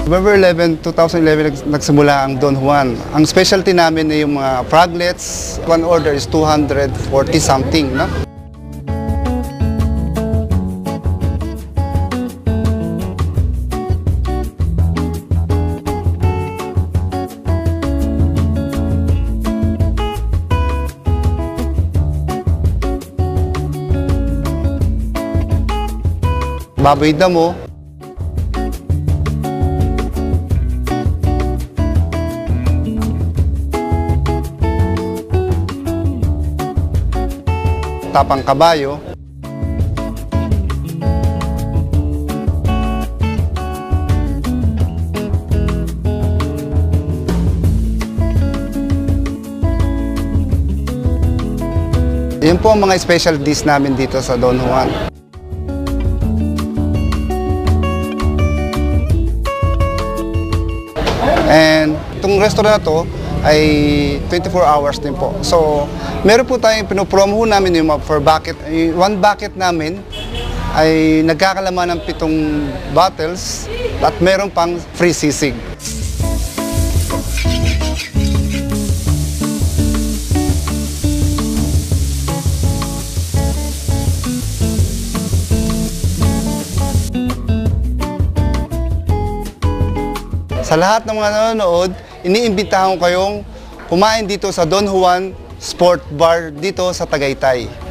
November 11, 2011 nagsimula ang Don Juan. Ang specialty namin ay yung mga froglets. One order is 240 something, no? Baboy damo. Tapang kabayo. Yan po ang mga special dish namin dito sa Don Juan. And itong restaurant na to ay 24 hours din po. So, meron po tayong pinopromo namin yung for bucket. One bucket namin ay nagkakalaman ng 7 bottles at meron pang free sisig. Sa lahat ng mga nanonood, iniimbitahan ko kayong kumain dito sa Don Juan Sport Bar dito sa Tagaytay.